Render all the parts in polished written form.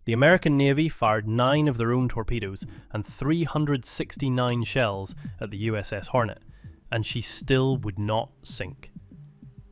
The American Navy fired 9 of their own torpedoes and 369 shells at the USS Hornet, and she still would not sink.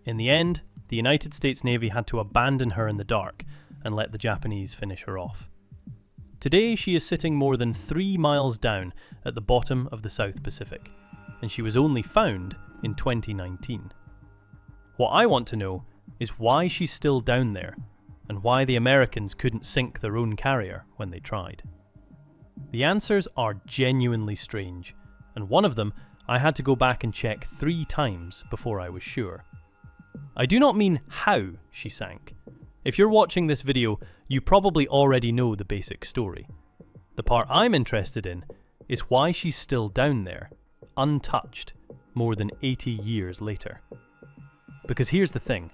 In the end, the United States Navy had to abandon her in the dark and let the Japanese finish her off. Today she is sitting more than 3 miles down at the bottom of the South Pacific, and she was only found in 2019. What I want to know is why she's still down there, and why the Americans couldn't sink their own carrier when they tried. The answers are genuinely strange, and one of them I had to go back and check 3 times before I was sure. I do not mean how she sank. If you're watching this video, you probably already know the basic story. The part I'm interested in is why she's still down there, untouched, more than 80 years later. Because here's the thing.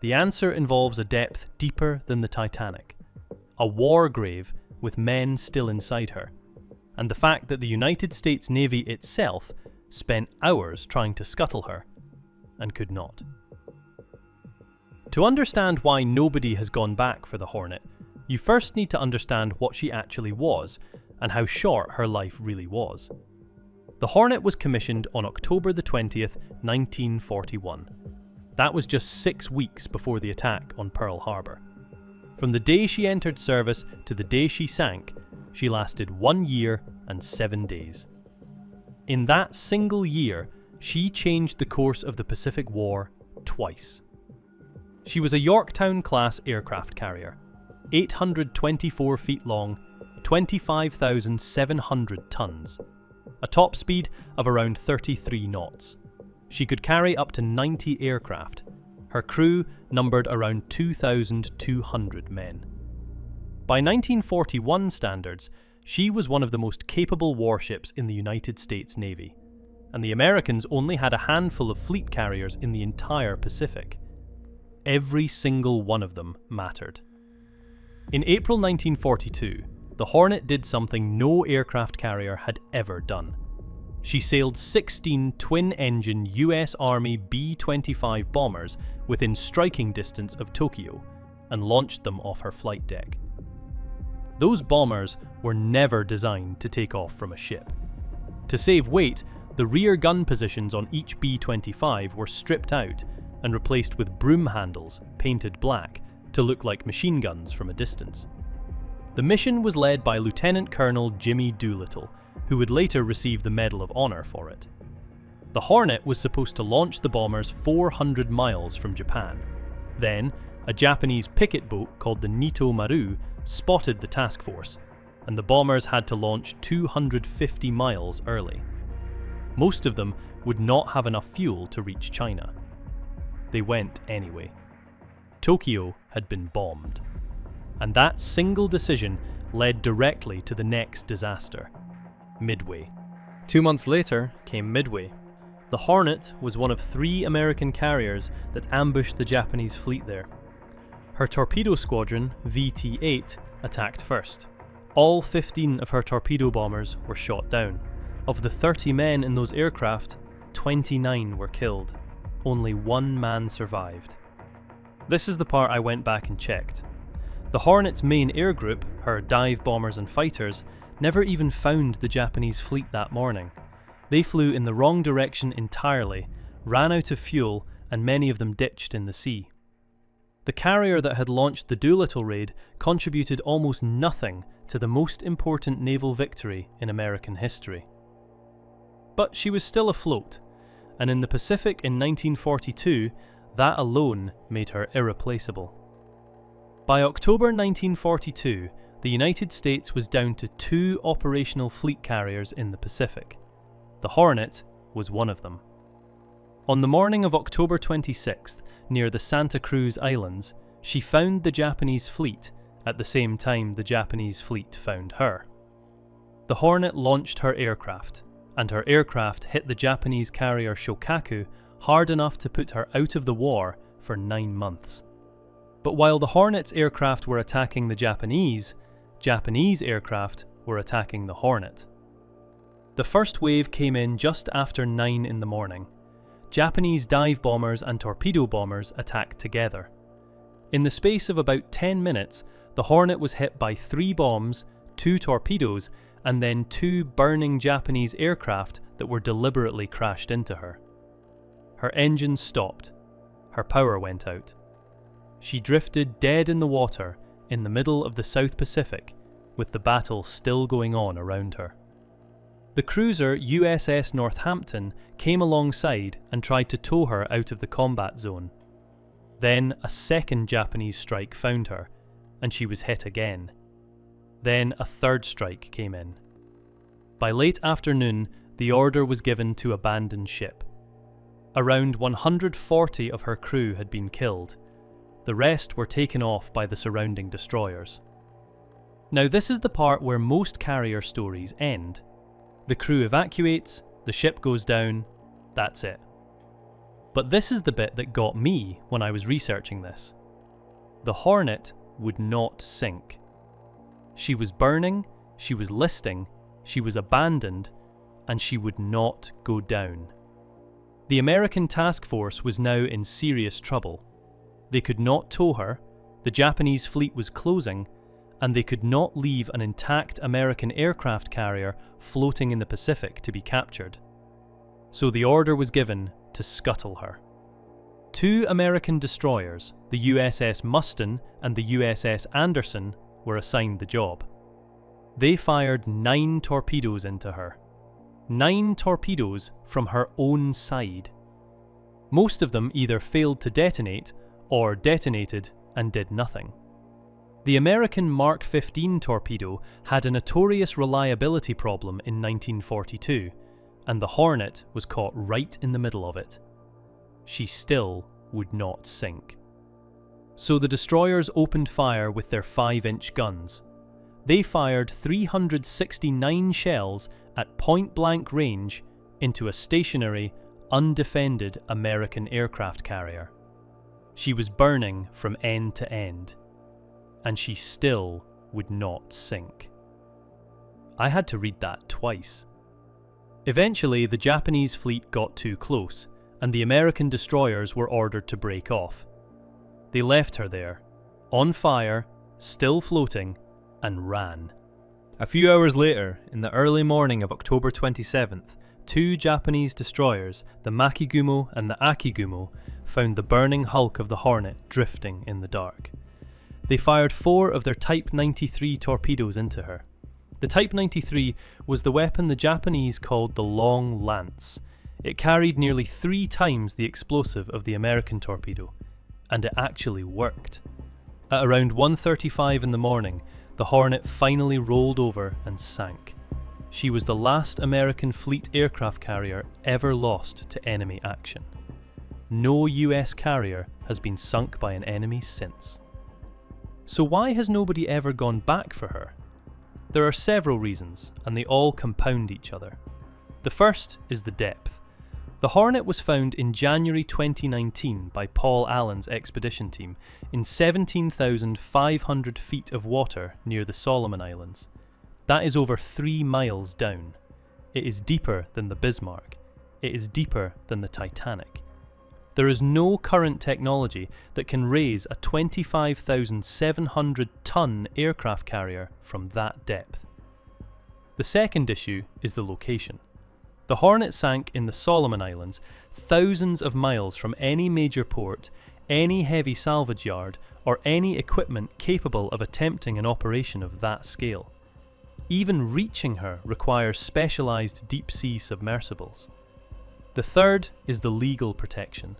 The answer involves a depth deeper than the Titanic, a war grave with men still inside her, and the fact that the United States Navy itself spent hours trying to scuttle her, and could not. To understand why nobody has gone back for the Hornet, you first need to understand what she actually was, and how short her life really was. The Hornet was commissioned on October the 20th, 1941. That was just 6 weeks before the attack on Pearl Harbor. From the day she entered service to the day she sank, she lasted 1 year and 7 days. In that single year, she changed the course of the Pacific War twice. She was a Yorktown-class aircraft carrier, 824 feet long, 25,700 tons, a top speed of around 33 knots. She could carry up to 90 aircraft. Her crew numbered around 2,200 men. By 1941 standards, she was one of the most capable warships in the United States Navy, and the Americans only had a handful of fleet carriers in the entire Pacific. Every single one of them mattered. In April 1942, the Hornet did something no aircraft carrier had ever done. She sailed 16 twin-engine US Army B-25 bombers within striking distance of Tokyo and launched them off her flight deck. Those bombers were never designed to take off from a ship. To save weight, the rear gun positions on each B-25 were stripped out and replaced with broom handles painted black to look like machine guns from a distance. The mission was led by Lieutenant Colonel Jimmy Doolittle, who would later receive the Medal of Honor for it. The Hornet was supposed to launch the bombers 400 miles from Japan. Then, a Japanese picket boat called the Nito Maru spotted the task force, and the bombers had to launch 250 miles early. Most of them would not have enough fuel to reach China. They went anyway. Tokyo had been bombed, and that single decision led directly to the next disaster. Midway. 2 months later came Midway. The Hornet was one of 3 American carriers that ambushed the Japanese fleet there. Her torpedo squadron, VT-8, attacked first. All 15 of her torpedo bombers were shot down. Of the 30 men in those aircraft, 29 were killed. Only 1 man survived. This is the part I went back and checked. The Hornet's main air group, her dive bombers and fighters, never even found the Japanese fleet that morning. They flew in the wrong direction entirely, ran out of fuel, and many of them ditched in the sea. The carrier that had launched the Doolittle Raid contributed almost nothing to the most important naval victory in American history. But she was still afloat, and in the Pacific in 1942, that alone made her irreplaceable. By October 1942, the United States was down to 2 operational fleet carriers in the Pacific. The Hornet was one of them. On the morning of October 26th, near the Santa Cruz Islands, she found the Japanese fleet at the same time the Japanese fleet found her. The Hornet launched her aircraft, and her aircraft hit the Japanese carrier Shokaku hard enough to put her out of the war for 9 months. But while the Hornet's aircraft were attacking the Japanese aircraft were attacking the Hornet. The first wave came in just after 9 in the morning. Japanese dive bombers and torpedo bombers attacked together. In the space of about 10 minutes, The Hornet was hit by 3 bombs, 2 torpedoes, and then 2 burning Japanese aircraft that were deliberately crashed into her. Her engines stopped. Her power went out. She drifted dead in the water in the middle of the South Pacific, with the battle still going on around her. The cruiser USS Northampton came alongside and tried to tow her out of the combat zone. Then a second Japanese strike found her, and she was hit again. Then a third strike came in. By late afternoon, the order was given to abandon ship. Around 140 of her crew had been killed. The rest were taken off by the surrounding destroyers. Now this is the part where most carrier stories end. The crew evacuates, the ship goes down, that's it. But this is the bit that got me when I was researching this. The Hornet would not sink. She was burning, she was listing, she was abandoned, and she would not go down. The American task force was now in serious trouble. They could not tow her, the Japanese fleet was closing, and they could not leave an intact American aircraft carrier floating in the Pacific to be captured. So the order was given to scuttle her. 2 American destroyers, the USS Muston and the USS Anderson, were assigned the job. They fired 9 torpedoes into her. 9 torpedoes from her own side. Most of them either failed to detonate or detonated and did nothing. The American Mark 15 torpedo had a notorious reliability problem in 1942, and the Hornet was caught right in the middle of it. She still would not sink. So the destroyers opened fire with their 5-inch guns. They fired 369 shells at point-blank range into a stationary, undefended American aircraft carrier. She was burning from end to end, and she still would not sink. I had to read that twice. Eventually, the Japanese fleet got too close, and the American destroyers were ordered to break off. They left her there, on fire, still floating, and ran. A few hours later, in the early morning of October 27th, 2 Japanese destroyers, the Makigumo and the Akigumo, found the burning hulk of the Hornet drifting in the dark. They fired 4 of their Type 93 torpedoes into her. The Type 93 was the weapon the Japanese called the Long Lance. It carried nearly 3 times the explosive of the American torpedo, and it actually worked. At around 1:35 in the morning, the Hornet finally rolled over and sank. She was the last American fleet aircraft carrier ever lost to enemy action. No US carrier has been sunk by an enemy since. So why has nobody ever gone back for her? There are several reasons, and they all compound each other. The first is the depth. The Hornet was found in January 2019 by Paul Allen's expedition team in 17,500 feet of water near the Solomon Islands. That is over 3 miles down. It is deeper than the Bismarck. It is deeper than the Titanic. There is no current technology that can raise a 25,700-ton aircraft carrier from that depth. The second issue is the location. The Hornet sank in the Solomon Islands, thousands of miles from any major port, any heavy salvage yard, or any equipment capable of attempting an operation of that scale. Even reaching her requires specialized deep-sea submersibles. The third is the legal protection.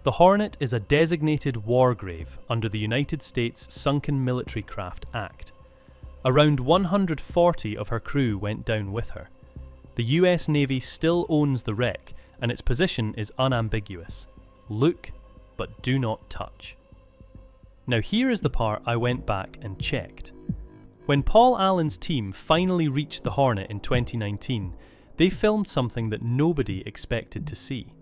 The Hornet is a designated war grave under the United States Sunken Military Craft Act. Around 140 of her crew went down with her. The US Navy still owns the wreck, and its position is unambiguous. Look, but do not touch. Now here is the part I went back and checked. When Paul Allen's team finally reached the Hornet in 2019, they filmed something that nobody expected to see.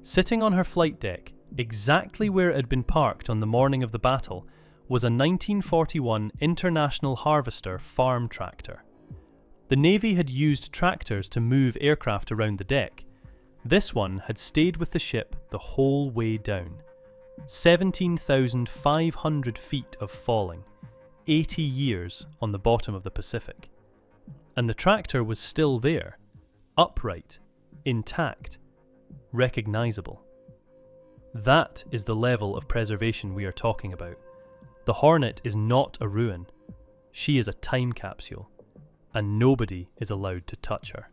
Sitting on her flight deck, exactly where it had been parked on the morning of the battle, was a 1941 International Harvester farm tractor. The Navy had used tractors to move aircraft around the deck. This one had stayed with the ship the whole way down. 17,500 feet of falling, 80 years on the bottom of the Pacific. And the tractor was still there, upright, intact, recognizable. That is the level of preservation we are talking about. The Hornet is not a ruin. She is a time capsule, and nobody is allowed to touch her.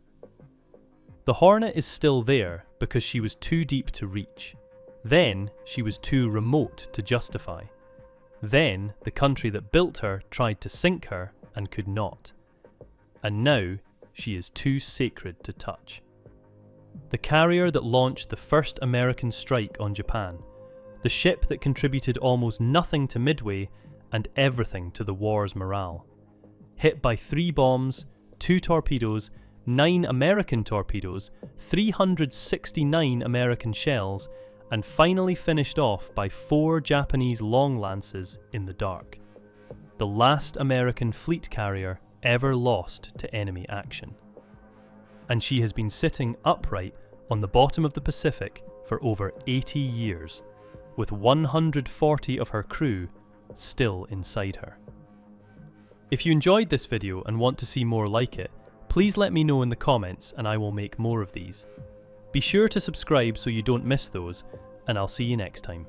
The Hornet is still there because she was too deep to reach. Then she was too remote to justify. Then the country that built her tried to sink her and could not. And now she is too sacred to touch. The carrier that launched the first American strike on Japan, the ship that contributed almost nothing to Midway and everything to the war's morale. Hit by 3 bombs, 2 torpedoes, 9 American torpedoes, 369 American shells, and finally finished off by 4 Japanese long lances in the dark. The last American fleet carrier ever lost to enemy action. And she has been sitting upright on the bottom of the Pacific for over 80 years, with 140 of her crew still inside her. If you enjoyed this video and want to see more like it, please let me know in the comments and I will make more of these. Be sure to subscribe so you don't miss those, and I'll see you next time.